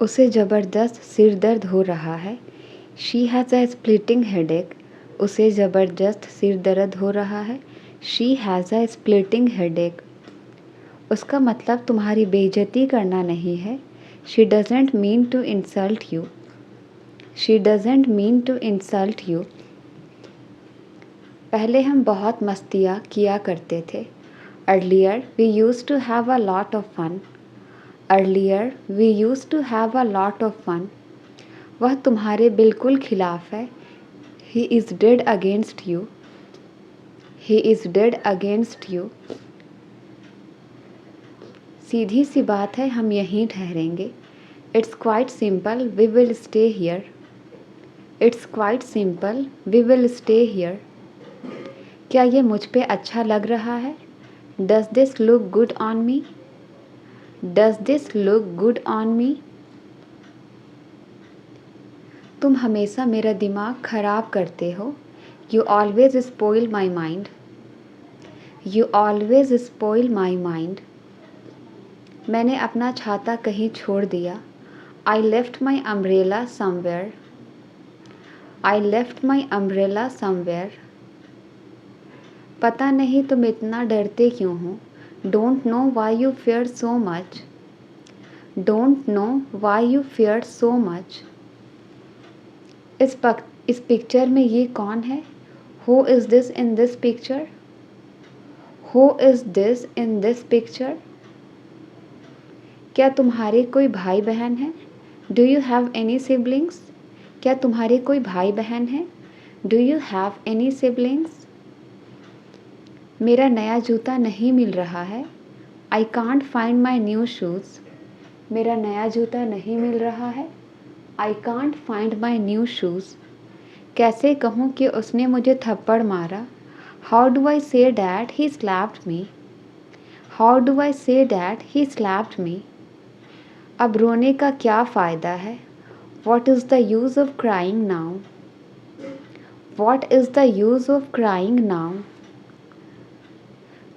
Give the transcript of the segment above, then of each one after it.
उसे ज़बरदस्त सिर दर्द हो रहा है। She has a splitting headache. उसे ज़बरदस्त सिर दर्द हो रहा है। She has a splitting headache. उसका मतलब तुम्हारी बेइज्जती करना नहीं है। She doesn't mean to insult you. She doesn't mean to insult you. पहले हम बहुत मस्तियाँ किया करते थे। Earlier we use to have a lot of fun. Earlier we use to have a lot of fun. वह तुम्हारे बिल्कुल खिलाफ है। He is dead against you. He is dead against you. सीधी सी बात है, हम यहीं ठहरेंगे। It's quite simple, we will stay here. It's quite simple, we will stay here. क्या ये मुझ पे अच्छा लग रहा है? Does this look good on me? Does this look good on me? तुम हमेशा मेरा दिमाग खराब करते हो। You always spoil my mind. You always spoil my mind. मैंने अपना छाता कहीं छोड़ दिया। I left my umbrella somewhere. I left my umbrella somewhere. पता नहीं तुम इतना डरते क्यों हो। Don't know why you fair so much. Don't know why you fair so much. इस पिक्चर में ये कौन है? Who is this in this picture? Who is this in this picture? क्या तुम्हारे कोई भाई बहन हैं? Do you have any siblings? क्या तुम्हारे कोई भाई बहन हैं? Do you have any siblings? मेरा नया जूता नहीं मिल रहा है। I can't find my new shoes. मेरा नया जूता नहीं मिल रहा है। I can't find my new shoes. कैसे कहूँ कि उसने मुझे थप्पड़ मारा? How do I say that he slapped me? How do I say that he slapped मी? अब रोने का क्या फ़ायदा है? What is the use of crying now? What is the use of crying now?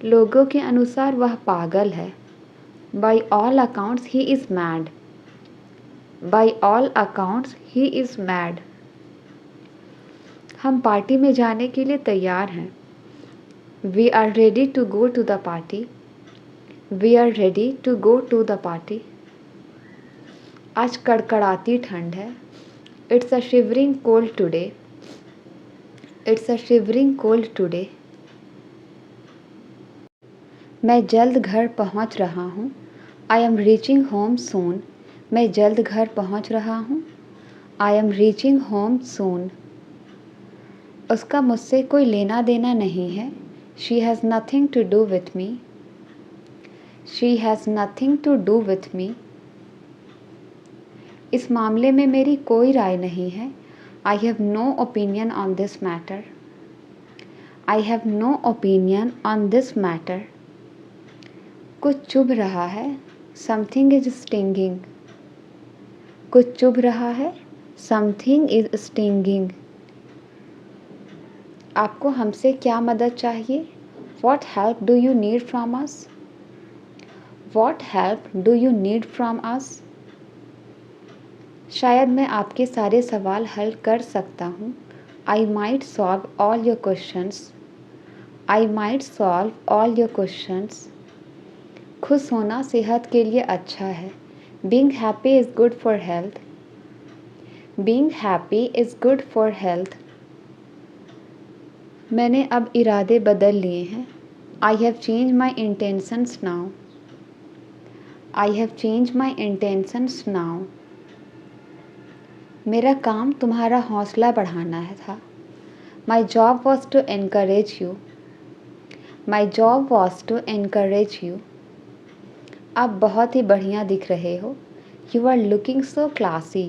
लोगों के अनुसार वह पागल है। By all accounts he is mad. By all accounts he is mad. हम पार्टी में जाने के लिए तैयार हैं। We are ready to go to the party. We are ready to go to the party. आज कड़कड़ाती ठंड है। It's a shivering cold today. It's a shivering cold today. मैं जल्द घर पहुंच रहा हूँ। I am reaching home soon. मैं जल्द घर पहुंच रहा हूँ। I am reaching home soon. उसका मुझसे कोई लेना देना नहीं है। She has nothing to do with me. She has nothing to do with me. इस मामले में मेरी कोई राय नहीं है। I have no opinion on this matter. I have no opinion on this matter. कुछ चुभ रहा है। Something is stinging. कुछ चुभ रहा है। Something is stinging. आपको हमसे क्या मदद चाहिए? What help do you need from us? What help do you need from us? शायद मैं आपके सारे सवाल हल कर सकता हूँ। I might solve all your questions. I might solve all your questions. खुश होना सेहत के लिए अच्छा है। Being happy is good for health. Being happy is good for health. मैंने अब इरादे बदल लिए हैं। I have changed my intentions now. I have changed my intentions now. मेरा काम तुम्हारा हौसला बढ़ाना है था। My job was to encourage you. My job was to encourage you. आप बहुत ही बढ़िया दिख रहे हो। You are looking so classy.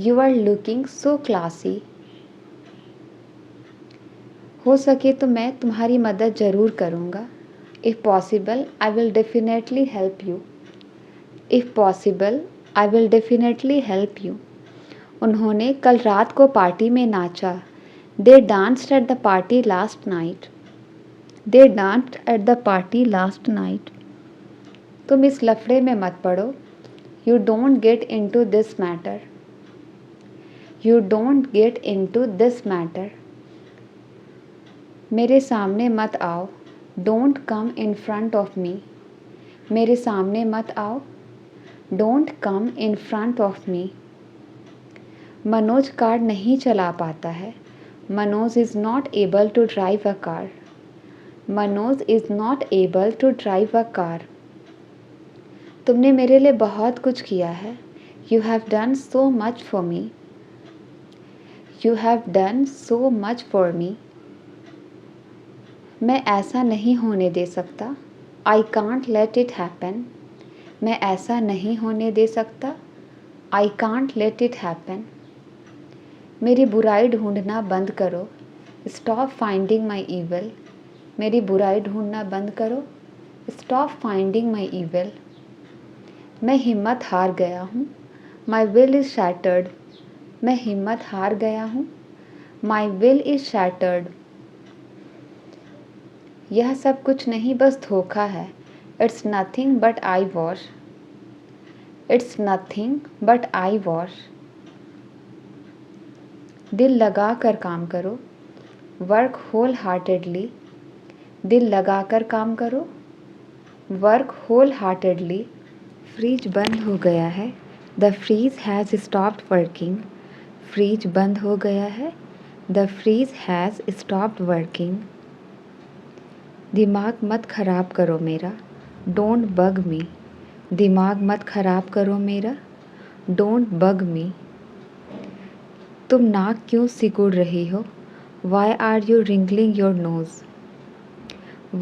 You are looking so classy. हो सके तो मैं तुम्हारी मदद ज़रूर करूँगा। If possible, I will definitely help you. If possible, I will definitely help you. उन्होंने कल रात को पार्टी में नाचा। They danced at the party last night. They danced at the party last night. तुम इस लफड़े में मत पड़ो। You don't get into this matter. You don't get into this matter. मेरे सामने मत आओ. Don't come in front of me. मेरे सामने मत आओ. Don't come in front of me. Manoj car नहीं चला पाता है. Manoj is not able to drive a car. Manoj is not able to drive a car. तुमने मेरे लिए बहुत कुछ किया है. You have done so much for me. You have done so much for me. मैं ऐसा नहीं होने दे सकता. I can't let it happen. मैं ऐसा नहीं होने दे सकता. I can't let it happen. मेरी बुराई ढूंढना बंद करो. Stop finding my evil. मेरी बुराई ढूंढना बंद करो. Stop finding my evil. मैं हिम्मत हार गया हूँ. My will is shattered. मैं हिम्मत हार गया हूँ. My will is shattered. यह सब कुछ नहीं बस धोखा है. It's nothing but eyewash. It's nothing but eyewash. दिल लगा कर काम करो. Work wholeheartedly. दिल लगा कर काम करो. Work wholeheartedly. फ्रिज बंद हो गया है. The freeze has stopped working. Fridge बंद हो गया है. The freeze has stopped working. दिमाग मत खराब करो मेरा. Don't bug me. दिमाग मत खराब करो मेरा. Don't bug me. तुम नाक क्यों सिकुड़ रही हो? Why are you wrinkling your nose?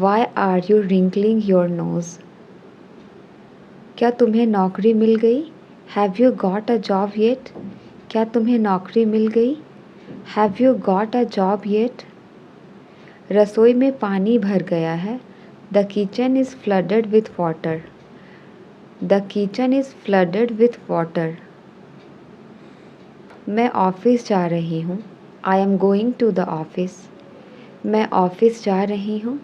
Why are you wrinkling your nose? क्या तुम्हें नौकरी मिल गई? Have you got a job yet? क्या तुम्हें नौकरी मिल गई? Have you got a job yet? रसोई में पानी भर गया है. The kitchen is flooded with water. The kitchen is flooded with water. मैं ऑफिस जा रही हूँ. I am going to the office. मैं ऑफिस जा रही हूँ.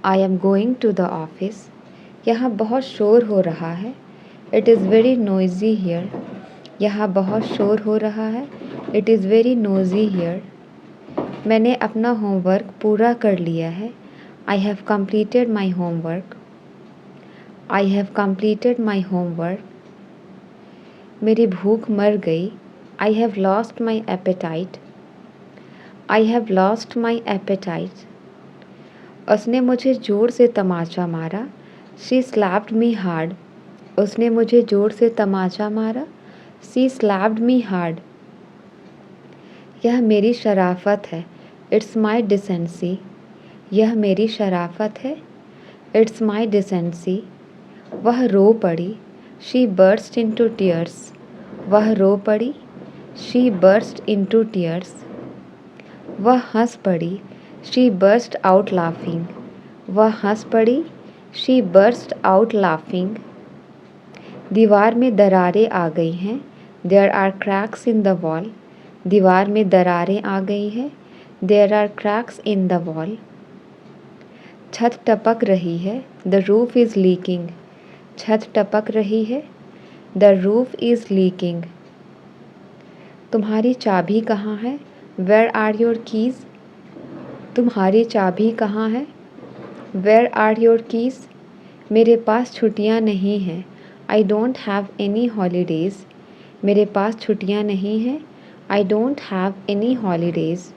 I am going to the office. यहाँ बहुत शोर हो रहा है. It is very noisy here. यहाँ बहुत शोर हो रहा है. It is very noisy here. मैंने अपना होमवर्क पूरा कर लिया है. I have completed my homework. I have completed my homework. मेरी भूख मर गई. I have lost my appetite. I have lost my appetite. उसने मुझे ज़ोर से तमाचा मारा. She slapped me hard. उसने मुझे ज़ोर से तमाचा मारा. She slapped me hard. यह मेरी शराफ़त है. It's my decency. यह मेरी शराफ़त है. It's my decency. वह रो पड़ी. She burst into tears. वह रो पड़ी. She burst into tears. वह हंस पड़ी. She burst out laughing. वह हंस पड़ी. She burst out laughing. दीवार में दरारें आ गई हैं. There are cracks in the wall. दीवार में दरारें आ गई हैं. There are cracks in the wall. छत टपक रही है. The roof is leaking. छत टपक रही है. The roof is leaking. तुम्हारी चाबी कहाँ है? Where are your keys? तुम्हारी चाबी कहाँ है? Where are your keys? मेरे पास छुट्टियाँ नहीं हैं. I don't have any holidays. मेरे पास छुट्टियाँ नहीं हैं. I don't have any holidays.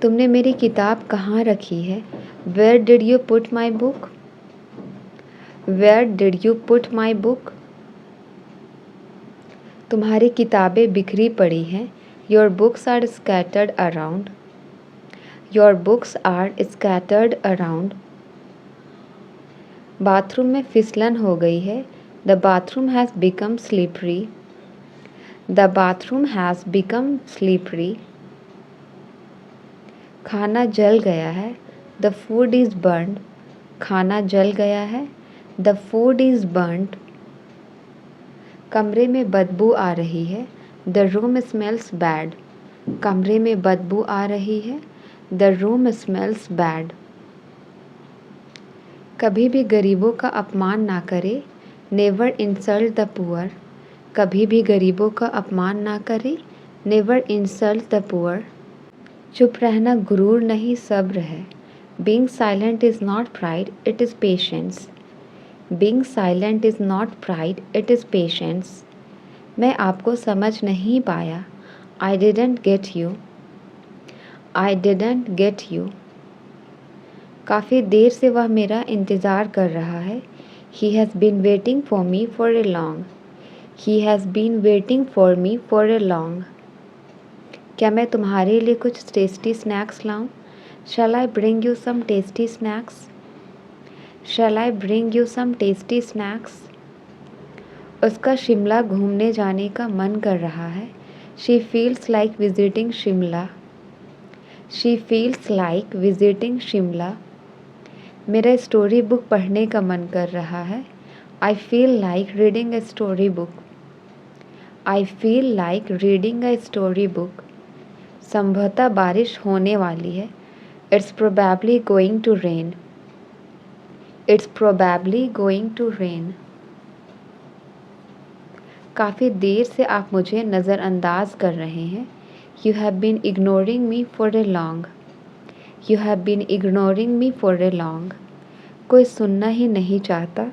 तुमने मेरी किताब कहाँ रखी है? Where did you put my book? Where did you put my book? तुम्हारी किताबें बिखरी पड़ी हैं. Your books are scattered around. Your books are scattered around. Bathroom में फिसलन हो गई है. The bathroom has become slippery. The bathroom has become slippery. खाना जल गया है. The food is burned. खाना जल गया है. The food is burnt. कमरे में बदबू आ रही है. The room smells bad. कमरे में बदबू आ रही है. The room smells bad. कभी भी गरीबों का अपमान ना करे. नेवर इंसल्ट द पुअर, कभी भी गरीबों का अपमान ना करें। Never insult the poor. चुप रहना गुरूर नहीं सब्र है। Being silent is not pride, it is patience. Being silent is not pride, it is patience. मैं आपको समझ नहीं पाया। I didn't get you. I didn't get you. काफ़ी देर से वह मेरा इंतज़ार कर रहा है। He has been waiting for me for a long. He has been waiting for me for a long. क्या मैं तुम्हारे लिए कुछ टेस्टी स्नैक्स लाऊं? Shall I bring you some tasty snacks? Shall I bring you some tasty snacks? उसका शिमला घूमने जाने का मन कर रहा है। She feels like visiting Shimla. She feels like visiting Shimla. मेरा स्टोरी बुक पढ़ने का मन कर रहा है। I feel like reading a story book. I feel like reading a story book. संभवतः बारिश होने वाली है। It's probably going to rain. It's probably going to rain. काफ़ी देर से आप मुझे नज़रअंदाज कर रहे हैं। You have been ignoring me for a long. You have been ignoring me for a long. कोई सुनना ही नहीं चाहता।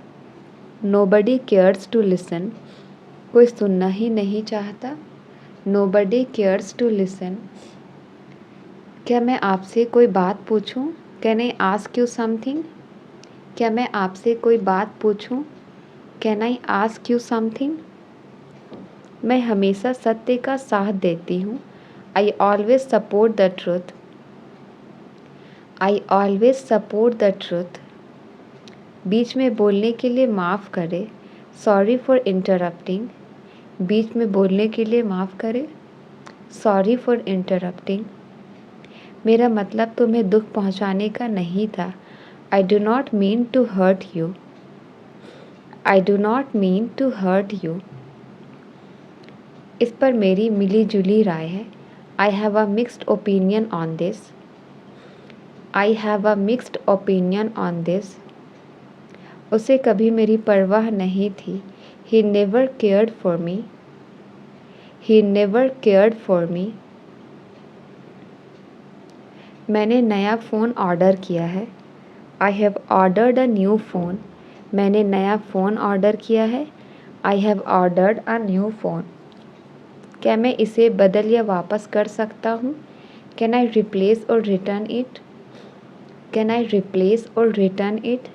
Nobody cares to listen. कोई सुनना ही नहीं चाहता। Nobody cares to listen. क्या मैं आपसे कोई बात पूछूं? Can I ask you something? क्या मैं आपसे कोई बात पूछूं? Can I ask you something? मैं हमेशा सत्य का साथ देती हूँ। I always support the truth. I always support the truth. बीच में बोलने के लिए माफ़ करें। Sorry for interrupting. बीच में बोलने के लिए माफ़ करें। Sorry for interrupting. मेरा मतलब तुम्हें दुख पहुंचाने का नहीं था। I do not mean to hurt you. I do not mean to hurt you. इस पर मेरी मिली जुली राय है। I have a mixed opinion on this. I have a mixed opinion on this. उसे कभी मेरी परवाह नहीं थी। He never cared for me. He never cared for me. मैंने नया फ़ोन ऑर्डर किया है। I have ordered a new phone. मैंने नया फ़ोन ऑर्डर किया है। I have ordered a new phone. क्या मैं इसे बदल या वापस कर सकता हूँ? कैन आई रिप्लेस और return it? Can I replace और रिटर्न इट?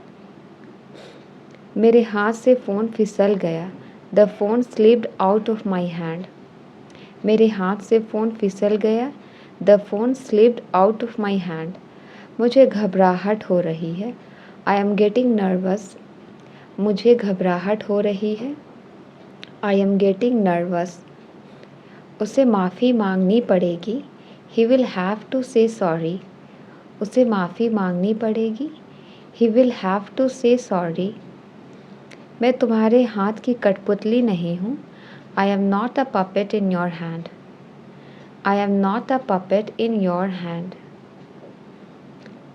मेरे हाथ से फ़ोन फिसल गया। The phone slipped out of my hand. मेरे हाथ से फ़ोन फिसल गया। The phone slipped out of my hand. मुझे घबराहट हो रही है। I am getting nervous. मुझे घबराहट हो रही है। I am getting nervous. उसे माफ़ी मांगनी पड़ेगी। ही विल हैव टू से सॉरी। उसे माफ़ी मांगनी पड़ेगी। ही विल हैव टू से सॉरी। मैं तुम्हारे हाथ की कठपुतली नहीं हूँ। I am not a puppet in your hand. I am not a puppet in your hand.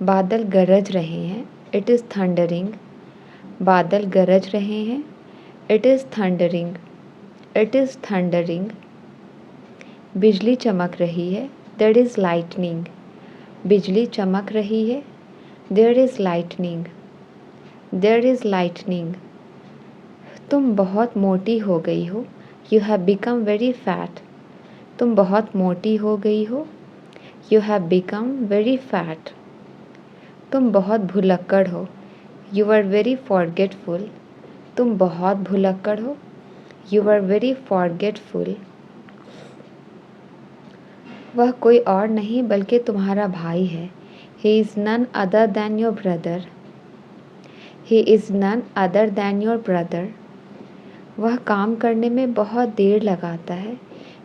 बादल गरज रहे हैं। It is thundering. बादल गरज रहे हैं। It is thundering. It is thundering. बिजली चमक रही है। There is lightning. बिजली चमक रही है। There is lightning. There is lightning. तुम बहुत मोटी हो गई हो। You have become very fat. तुम बहुत मोटी हो गई हो। You have become very fat. तुम बहुत भुलक्कड़ हो। You are very forgetful. तुम बहुत भुलक्कड़ हो। You are very forgetful. वह कोई और नहीं बल्कि तुम्हारा भाई है। He is none other than your brother. He is none other than your brother. वह काम करने में बहुत देर लगाता है।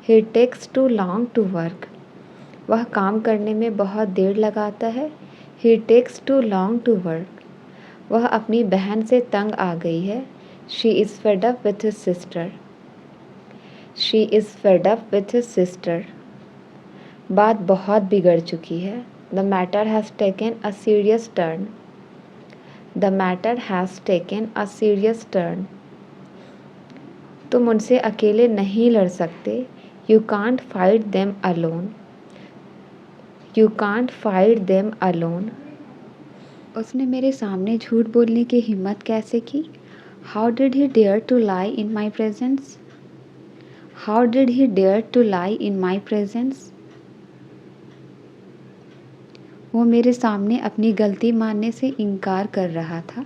He takes too long to work. वह काम करने में बहुत देर लगाता है। He takes too long to work. वह अपनी बहन से तंग आ गई है। She is fed up with his sister. She is fed up with his sister. बात बहुत बिगड़ चुकी है। The matter has taken a serious turn. The matter has taken a serious turn. तुम उनसे अकेले नहीं लड़ सकते। You can't fight them alone. You can't fight them alone. उसने मेरे सामने झूठ बोलने की हिम्मत कैसे की? How did he dare to lie in my presence? How did he dare to lie in my presence? वो मेरे सामने अपनी गलती मानने से इनकार कर रहा था।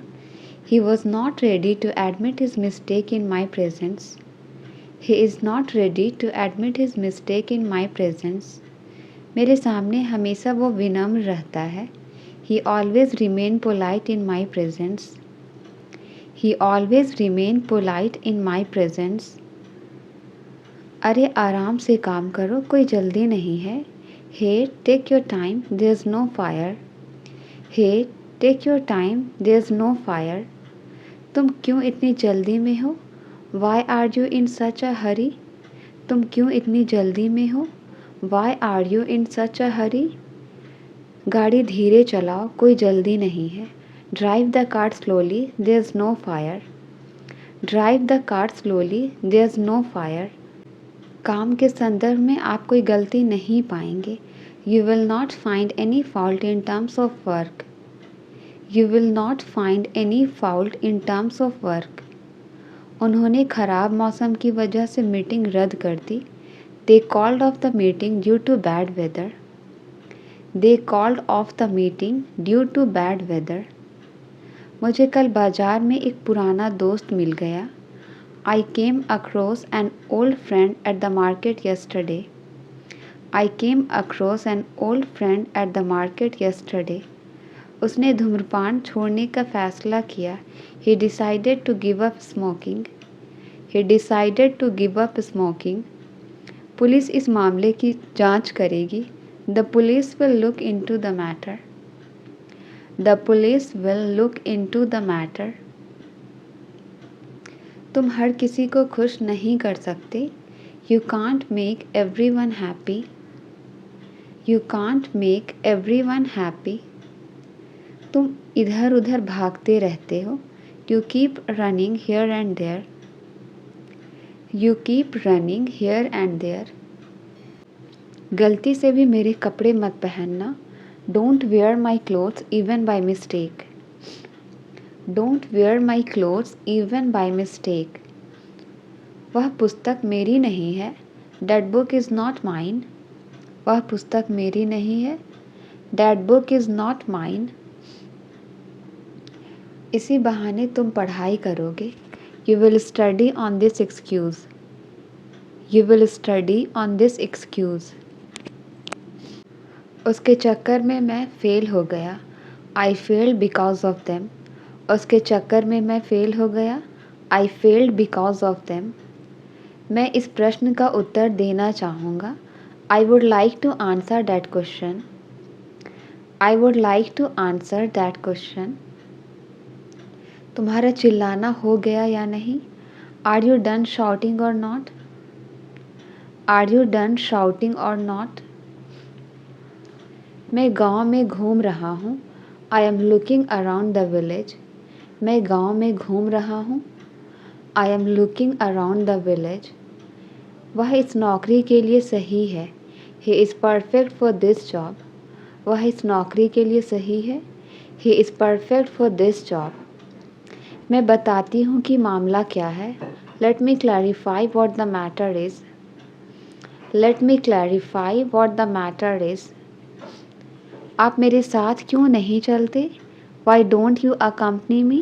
He was not ready to admit his mistake in my presence. He is not ready to admit his mistake in my presence. मेरे सामने हमेशा वो विनम्र रहता है। He always remain polite in my presence. He always remain polite in my presence. अरे आराम से काम करो, कोई जल्दी नहीं है। Hey, take your time, there's no fire. Hey, take your time, there's no fire. तुम क्यों इतनी जल्दी में हो? Why are you in such a hurry? तुम क्यों इतनी जल्दी में हो? Why are you in such a hurry? गाड़ी धीरे चलाओ, कोई जल्दी नहीं है। Drive the car slowly, there's no fire. Drive the car slowly, there's no fire. काम के संदर्भ में आप कोई गलती नहीं पाएंगे। You will not find any fault in terms of work. You will not find any fault in terms of work. उन्होंने ख़राब मौसम की वजह से मीटिंग रद्द कर दी। They called off the meeting due to bad weather. They called off the meeting due to bad weather. मुझे कल बाज़ार में एक पुराना दोस्त मिल गया। I came across an old friend at the market yesterday. I came across an old friend at the market yesterday. उसने धूम्रपान छोड़ने का फैसला किया। He decided to give up smoking. He decided to give up smoking. Police इस मामले की जांच करेगी। The police will look into the matter. The police will look into the matter. तुम हर किसी को खुश नहीं कर सकते। You can't make everyone happy. You can't make everyone happy. तुम इधर उधर भागते रहते हो। You keep running here and there. You keep running here and there. गलती से भी मेरे कपड़े मत पहनना। Don't wear my clothes even by mistake. Don't wear my clothes even by mistake. वह पुस्तक मेरी नहीं है। That book is not mine. वह पुस्तक मेरी नहीं है। That book is not mine. इसी बहाने तुम पढ़ाई करोगे। You will study on this excuse. You will study on this excuse. उसके चक्कर में मैं फेल हो गया। I failed because of them. उसके चक्कर में मैं फेल हो गया। I failed because of them. मैं इस प्रश्न का उत्तर देना चाहूँगा। I would like to answer that question. I would like to answer that question. तुम्हारा चिल्लाना हो गया या नहीं? Are you done shouting or not? Are you done shouting or not? मैं गांव में घूम रहा हूँ। I am looking around the village. मैं गांव में घूम रहा हूँ। I am looking around the village. वह इस नौकरी के लिए सही है। He is perfect for this job. वह इस नौकरी के लिए सही है। He is perfect for this job. मैं बताती हूँ कि मामला क्या है। Let me clarify what the matter is. Let me clarify what the matter is. आप मेरे साथ क्यों नहीं चलते? Why don't you accompany me?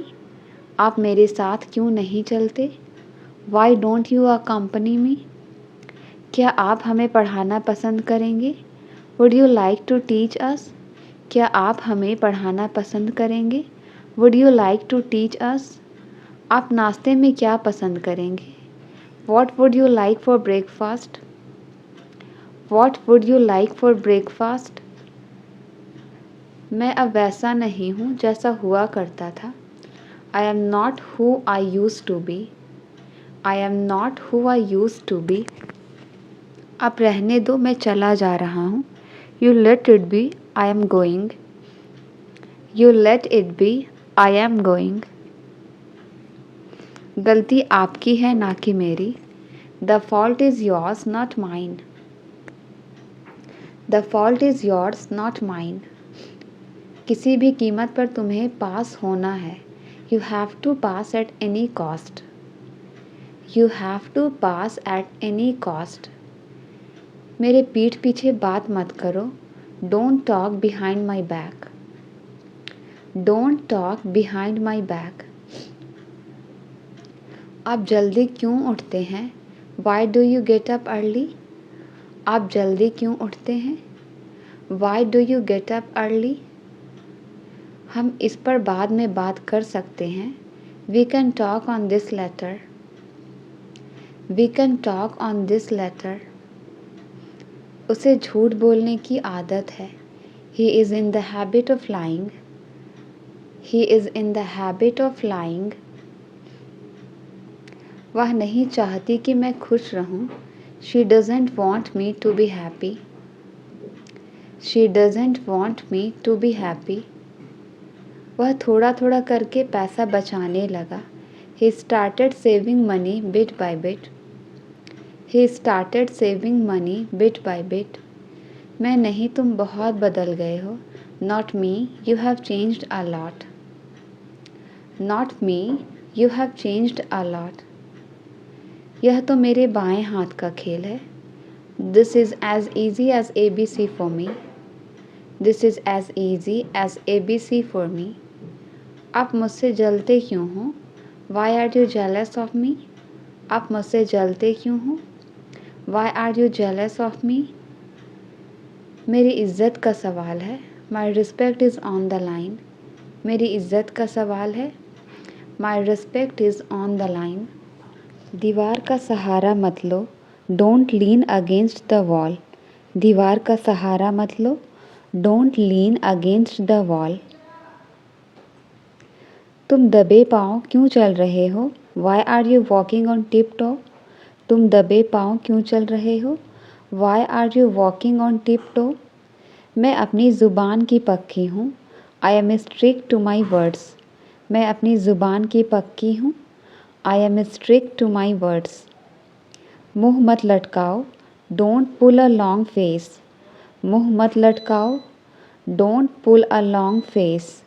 आप मेरे साथ क्यों नहीं चलते? Why don't you accompany me? क्या आप हमें पढ़ाना पसंद करेंगे? Would you like to teach us? क्या आप हमें पढ़ाना पसंद करेंगे? Would you like to teach us? आप नाश्ते में क्या पसंद करेंगे? What would you like for breakfast? What would you like for breakfast? मैं अब वैसा नहीं हूँ जैसा हुआ करता था। I am not who I used to be. I am not who I used to be. आप रहने दो, मैं चला जा रहा हूँ। You let it be, I am going. You let it be, I am going. गलती आपकी है ना कि मेरी। The fault is yours not mine. The fault is yours not mine. किसी भी कीमत पर तुम्हें पास होना है। You have to pass at any cost. You have to pass at any cost. मेरे पीठ पीछे बात मत करो। Don't talk behind my back. Don't talk behind my back. आप जल्दी क्यों उठते हैं? Why do you get up early? आप जल्दी क्यों उठते हैं? Why do you get up early? हम इस पर बाद में बात कर सकते हैं। We can talk on this later. We can talk on this later. उसे झूठ बोलने की आदत है। He is in the habit of lying. He is in the habit of lying. वह नहीं चाहती कि मैं खुश रहूं। She doesn't want me to be happy. She doesn't want me to be happy. वह थोड़ा थोड़ा करके पैसा बचाने लगा। He started saving money bit by bit. He started saving money bit by bit. मैं नहीं, तुम बहुत बदल गए हो। Not me, you have changed a lot. Not me, you have changed a lot. यह तो मेरे बाएं हाथ का खेल है। This is as easy as ABC for me. This is as easy as ABC for me. आप मुझसे जलते क्यों हो? Why are you jealous of me? आप मुझसे जलते क्यों हो? Why are you jealous of me? मेरी इज़्ज़त का सवाल है। My respect is on the line. मेरी इज़्ज़त का सवाल है। My respect is on the line. दीवार का सहारा मत लो। Don't lean against the wall. दीवार का सहारा मत लो। Don't lean against the wall. तुम दबे पाँव क्यों चल रहे हो? Why are you walking on tip toe? तुम दबे पाँव क्यों चल रहे हो? Why are you walking on tip toe? मैं अपनी ज़ुबान की पक्की हूँ। I am strict to my words. मैं अपनी ज़ुबान की पक्की हूँ। I am strict to my words. मुँह मत लटकाओ। Don't pull a long face. मुँह मत लटकाओ। Don't pull a long face.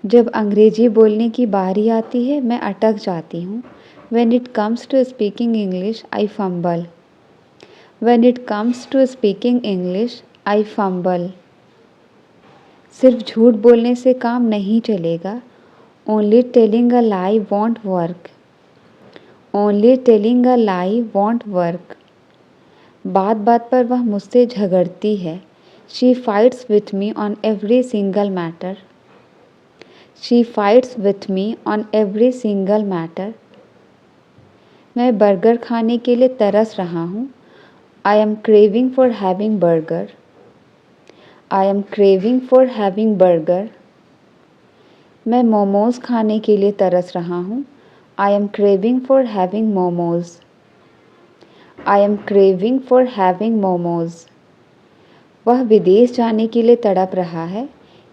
जब अंग्रेजी बोलने की बारी आती है मैं अटक जाती हूँ। When it comes to speaking English, I fumble. When it comes to speaking English, I fumble. सिर्फ झूठ बोलने से काम नहीं चलेगा। Only telling a lie won't work. Only telling a lie won't work. बात बात पर वह मुझसे झगड़ती है। She fights with me on every single matter. She fights with me on every single matter. मैं बर्गर खाने के लिए तरस रहा हूँ। I am craving for having burger. I am craving for having burger. मैं मोमोज़ खाने के लिए तरस रहा हूँ। I am craving for having momos. I am craving for having momos. वह विदेश जाने के लिए तड़प रहा है।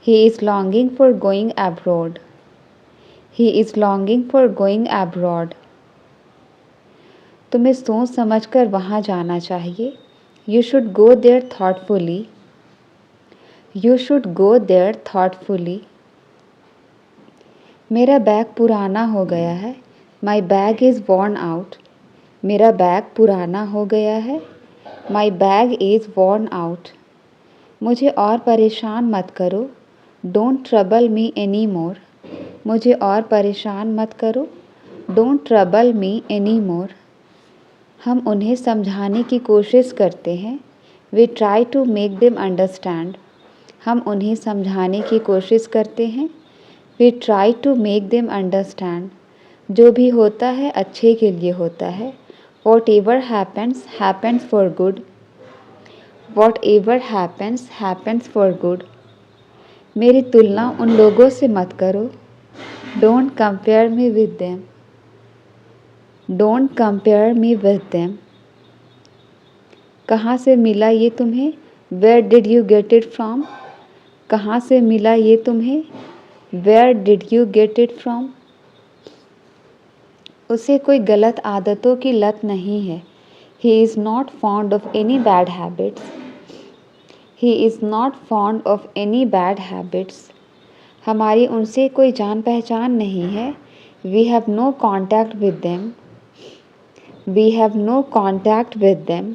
He is longing for going abroad. He is longing for going abroad. तुम्हें सोच समझकर वहाँ जाना चाहिए। You should go there thoughtfully. You should go there thoughtfully. मेरा बैग पुराना हो गया है। My bag is worn out. मेरा बैग पुराना हो गया है। My bag is worn out. मुझे और परेशान मत करो। Don't trouble me anymore. मुझे और परेशान मत करो। Don't trouble me anymore. हम उन्हें समझाने की कोशिश करते हैं। We try to make them understand. हम उन्हें समझाने की कोशिश करते हैं। We try to make them understand. जो भी होता है अच्छे के लिए होता है। Whatever happens, happens for good. Whatever happens, happens for good. मेरी तुलना उन लोगों से मत करो। Don't compare me with them. Don't compare me with them. कहाँ से मिला ये तुम्हें? Where did you get it from? कहाँ से मिला ये तुम्हें? Where did you get it from? उसे कोई गलत आदतों की लत नहीं है। He is not fond of any bad habits. He is not fond of any bad habits. हमारी उनसे कोई जान पहचान नहीं है। We have no contact with them. We have no contact with them.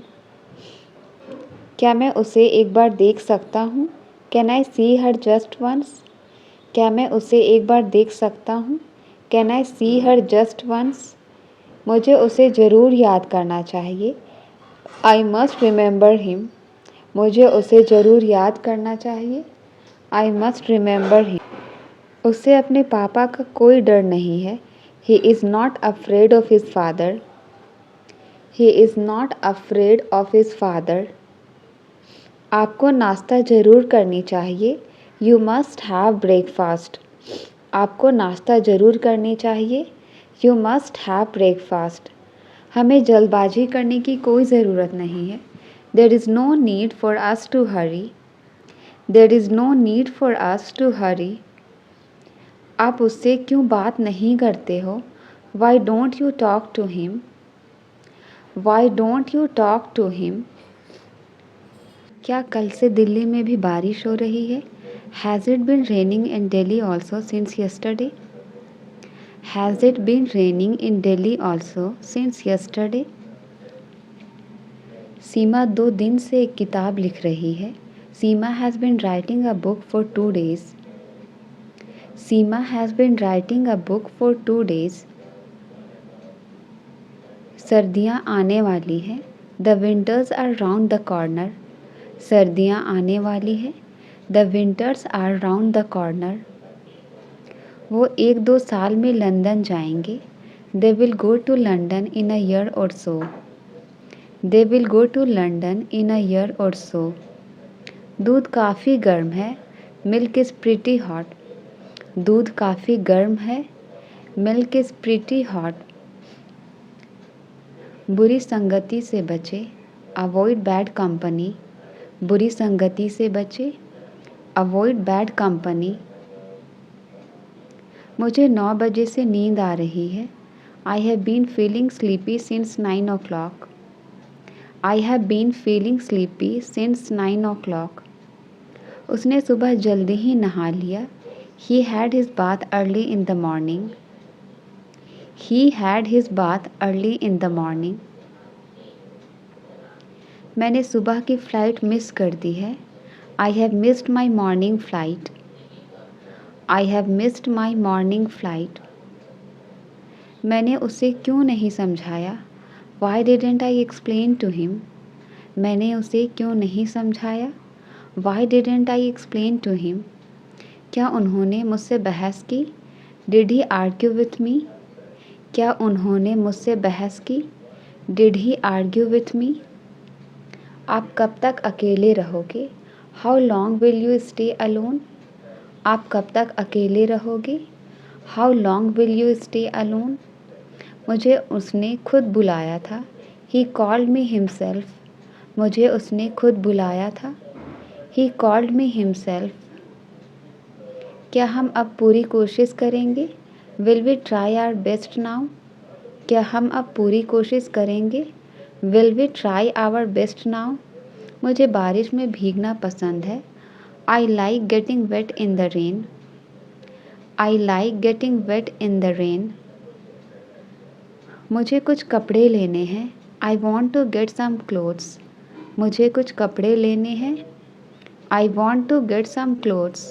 क्या मैं उसे एक बार देख सकता हूँ? Can I see her just once? क्या मैं उसे एक बार देख सकता हूँ? Can I see her just once? मुझे उसे ज़रूर याद करना चाहिए। I must remember him. मुझे उसे ज़रूर याद करना चाहिए। I must remember him. उसे अपने पापा का कोई डर नहीं है। He is not afraid of his father. He is not afraid of his father. आपको नाश्ता ज़रूर करनी चाहिए। You must have breakfast. आपको नाश्ता ज़रूर करनी चाहिए। You must have breakfast. हमें जल्दबाजी करने की कोई ज़रूरत नहीं है। There is no need for us to hurry. There is no need for us to hurry. आप उससे क्यों बात नहीं करते हो? Why don't you talk to him? Why don't you talk to him? क्या कल से दिल्ली में भी बारिश हो रही है? Has it been raining in Delhi also since yesterday? Has it been raining in Delhi also since yesterday? सीमा 2 दिन से एक किताब लिख रही है। सीमा has been writing a book for 2 days. Seema has been writing a book for 2 days. सर्दियाँ आने वाली हैं। The winters are round the corner. सर्दियाँ आने वाली है। The winters are round the corner. वो 1-2 साल में लंदन जाएंगे। They will go to London in a year or so. They will go to London in a year or so. दूध काफ़ी गर्म है। Milk is pretty hot. दूध काफ़ी गर्म है। Milk is pretty hot. बुरी संगति से बचे। Avoid bad company. बुरी संगति से बचे। Avoid bad company. मुझे 9 बजे से नींद आ रही है। I have been feeling sleepy since 9 o'clock. I have been feeling sleepy since 9 o'clock. उसने सुबह जल्दी ही नहा लिया। He had his bath early in the morning. He had his bath early in the morning. मैंने सुबह की फ़्लाइट मिस कर दी है। I have missed my morning flight. I have missed my morning flight. मैंने उसे क्यों नहीं समझाया? Why didn't I explain to him? मैंने उसे क्यों नहीं समझाया? Why didn't I explain to him? क्या उन्होंने मुझसे बहस की? Did he argue with me? क्या उन्होंने मुझसे बहस की? Did he argue with me? आप कब तक अकेले रहोगे? How long will you stay alone? आप कब तक अकेले रहोगे? How long will you stay alone? मुझे उसने खुद बुलाया था। He called me himself. मुझे उसने खुद बुलाया था। He called me himself. क्या हम अब पूरी कोशिश करेंगे? Will we try our best now? क्या हम अब पूरी कोशिश करेंगे? Will we try our best now? मुझे बारिश में भीगना पसंद है। I like getting wet in the rain. I like getting wet in the rain. मुझे कुछ कपड़े लेने हैं। I want to get some clothes. मुझे कुछ कपड़े लेने हैं। I want to get some clothes.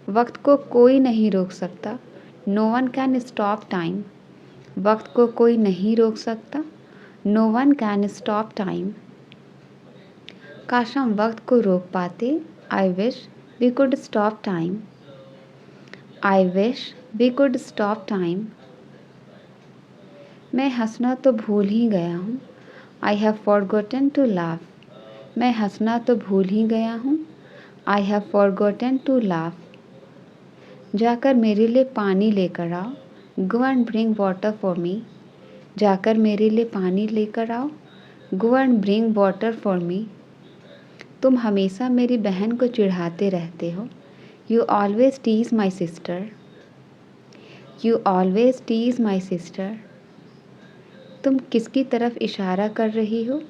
वक्त को कोई नहीं रोक सकता। No one can stop time. वक्त को कोई नहीं रोक सकता। No one can stop time. काश हम वक्त को रोक पाते। I wish we could stop time. I wish we could stop time. मैं हंसना तो भूल ही गया हूँ। I have forgotten to laugh. मैं हंसना तो भूल ही गया हूँ। I have forgotten to laugh. जाकर मेरे लिए पानी लेकर आओ। Go and bring water for me. जाकर मेरे लिए पानी लेकर आओ। Go and bring water for me. तुम हमेशा मेरी बहन को चिढ़ाते रहते हो। You always tease my sister. You always tease my sister. तुम किसकी तरफ इशारा कर रही हो?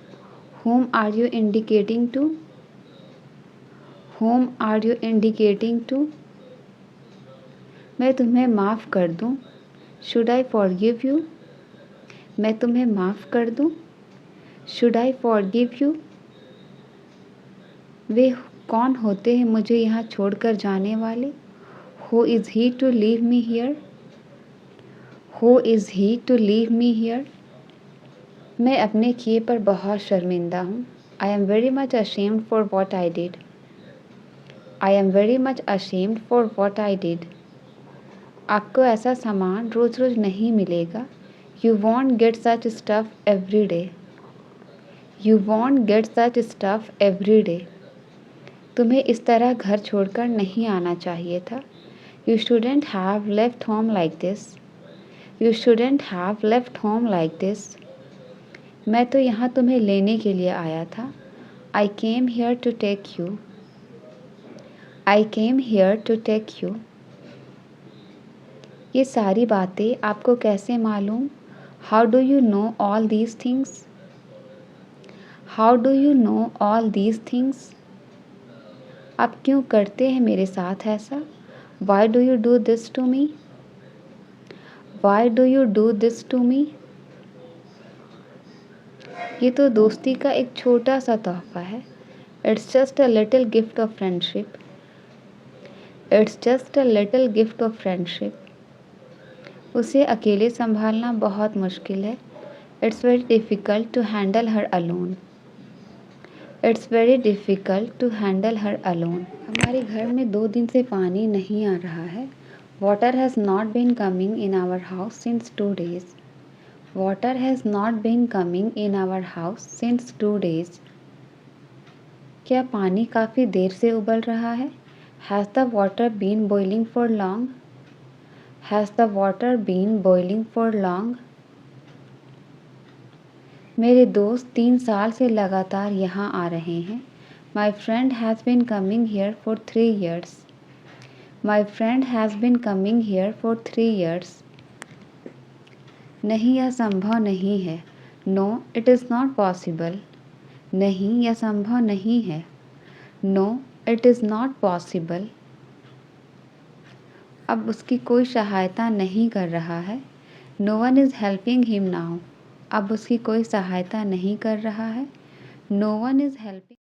Whom are you indicating to? Whom are you indicating to? मैं तुम्हें माफ़ कर दूँ। Should I forgive you? मैं तुम्हें माफ़ कर दूँ। Should I forgive you? वे कौन होते हैं मुझे यहाँ छोड़कर जाने वाले? Who is he to leave me here? Who is he to leave me here? मैं अपने किए पर बहुत शर्मिंदा हूँ। I am very much ashamed for what I did. I am very much ashamed for what I did. आपको ऐसा सामान रोज़ रोज़ नहीं मिलेगा। You won't get such stuff every day. You won't get such stuff every day. तुम्हें इस तरह घर छोड़कर नहीं आना चाहिए था। You shouldn't have left home like this. You shouldn't have left home like this. मैं तो यहाँ तुम्हें लेने के लिए आया था। I came here to take you. I came here to take you. ये सारी बातें आपको कैसे मालूम? How do you know all these things? How do you know all these things? आप क्यों करते हैं मेरे साथ ऐसा? Why do you do this to me? Why do you do this to me? ये तो दोस्ती का एक छोटा सा तोहफा है। It's just a little gift of friendship. It's just a little gift of friendship. उसे अकेले संभालना बहुत मुश्किल है। It's very difficult to handle her alone. It's very difficult to handle her alone. हमारे घर में 2 दिन से पानी नहीं आ रहा है। Water has not been coming in our house since 2 days. Water has not been coming in our house since 2 days. क्या पानी काफ़ी देर से उबल रहा है? Has the water been boiling for long? Has the water been boiling for long? मेरे दोस्त 3 साल से लगातार यहाँ आ रहे हैं। My friend has been coming here for 3 years. My friend has been coming here for 3 years. नहीं, यह संभव नहीं है। No, it is not possible. नहीं, यह संभव नहीं है। No, it is not possible. अब उसकी कोई सहायता नहीं कर रहा है। No one is helping him now. अब उसकी कोई सहायता नहीं कर रहा है। No one is helping